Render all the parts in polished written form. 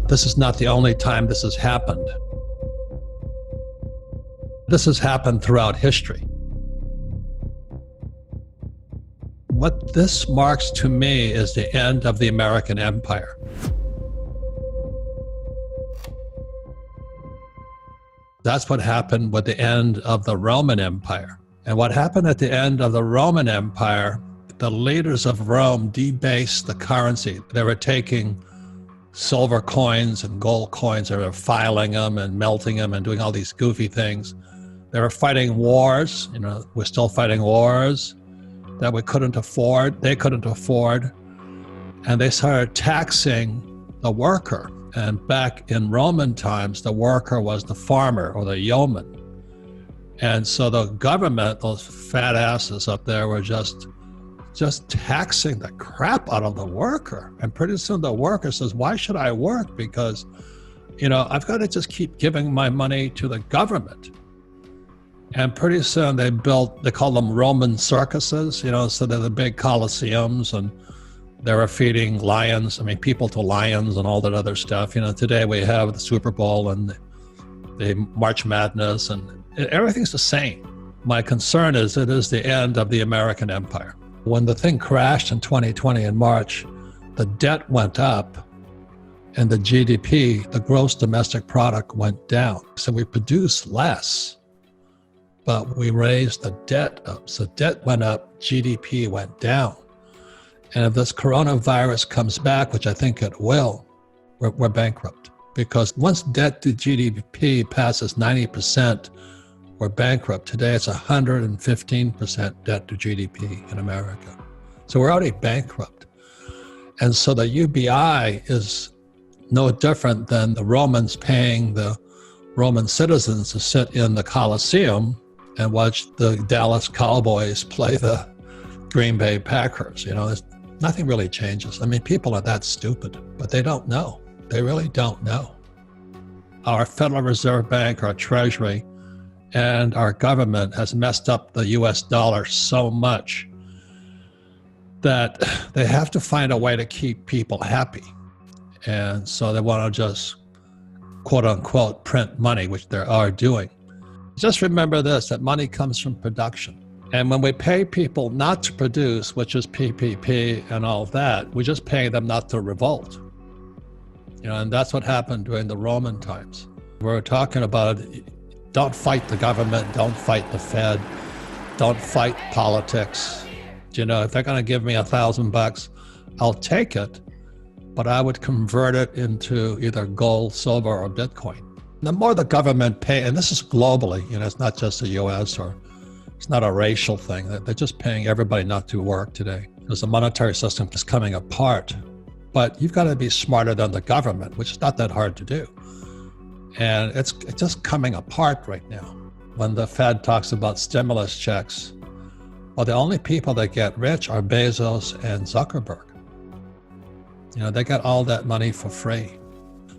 This is not the only time this has happened. This has happened throughout history. What this marks to me is the end of the American Empire. That's what happened with the end of the Roman Empire. And what happened at the end of the Roman Empire, the leaders of Rome debased the currency. They were taking silver coins and gold coins, they were filing them and melting them and doing all these goofy things. They were fighting wars, we're still fighting wars that we couldn't afford, they couldn't afford. And they started taxing the worker. And back in Roman times, the worker was the farmer or the yeoman. And so the government, those fat asses up there, were just taxing the crap out of the worker. And pretty soon the worker says, why should I work? Because, I've got to just keep giving my money to the government. And pretty soon they call them Roman circuses, so they're the big coliseums, and they were feeding people to lions and all that other stuff. Today we have the Super Bowl and the March Madness, and everything's the same. My concern is it is the end of the American Empire. When the thing crashed in 2020 in March, the debt went up and the GDP, the gross domestic product, went down. So we produced less, but we raised the debt up. So debt went up, GDP went down. And if this coronavirus comes back, which I think it will, we're bankrupt. Because once debt to GDP passes 90%, we're bankrupt. Today it's 115% debt to GDP in America. So we're already bankrupt. And so the UBI is no different than the Romans paying the Roman citizens to sit in the Coliseum and watch the Dallas Cowboys play the Green Bay Packers. Nothing really changes. People are that stupid, but they don't know. They really don't know. Our Federal Reserve Bank, our Treasury, and our government has messed up the US dollar so much that they have to find a way to keep people happy. And so they want to just, quote unquote, print money, which they are doing. Just remember this, that money comes from production. And when we pay people not to produce, which is PPP and all that, we're just paying them not to revolt. And that's what happened during the Roman times. We're talking about, don't fight the government, don't fight the Fed, don't fight politics. If they're going to give me $1,000, I'll take it, but I would convert it into either gold, silver, or Bitcoin. The more the government pay, and this is globally, it's not just the US, or it's not a racial thing. They're just paying everybody not to work today because the monetary system is coming apart. But you've got to be smarter than the government, which is not that hard to do. And it's just coming apart right now. When the Fed talks about stimulus checks, well, the only people that get rich are Bezos and Zuckerberg. They got all that money for free.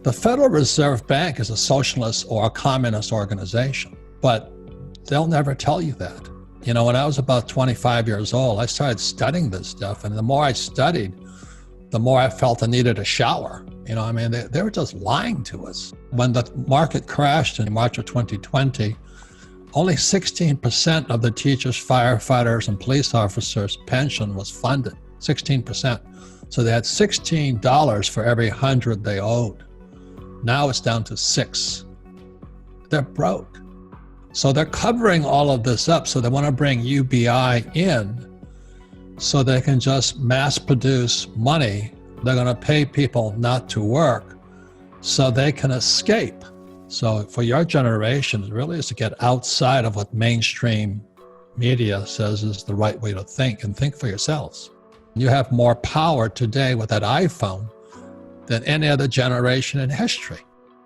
The Federal Reserve Bank is a socialist or a communist organization, but they'll never tell you that. When I was about 25 years old, I started studying this stuff. And the more I studied, the more I felt I needed a shower. They were just lying to us. When the market crashed in March of 2020, only 16% of the teachers, firefighters, and police officers' pension was funded, 16%. So they had $16 for every 100 they owed. Now it's down to 6. They're broke. So they're covering all of this up. So they want to bring UBI in so they can just mass produce money. They're going to pay people not to work so they can escape. So for your generation, it really is to get outside of what mainstream media says is the right way to think, and think for yourselves. You have more power today with that iPhone than any other generation in history.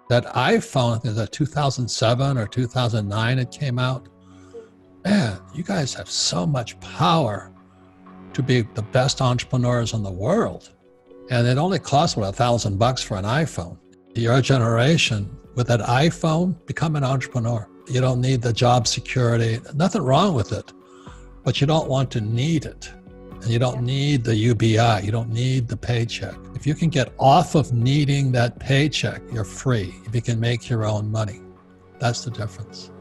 That iPhone, I think it was 2007 or 2009 it came out. Man, you guys have so much power to be the best entrepreneurs in the world. And it only costs about $1,000 for an iPhone. Your generation, with that iPhone, become an entrepreneur. You don't need the job security, nothing wrong with it, but you don't want to need it. And you don't need the UBI. You don't need the paycheck. If you can get off of needing that paycheck, you're free. You can make your own money. That's the difference.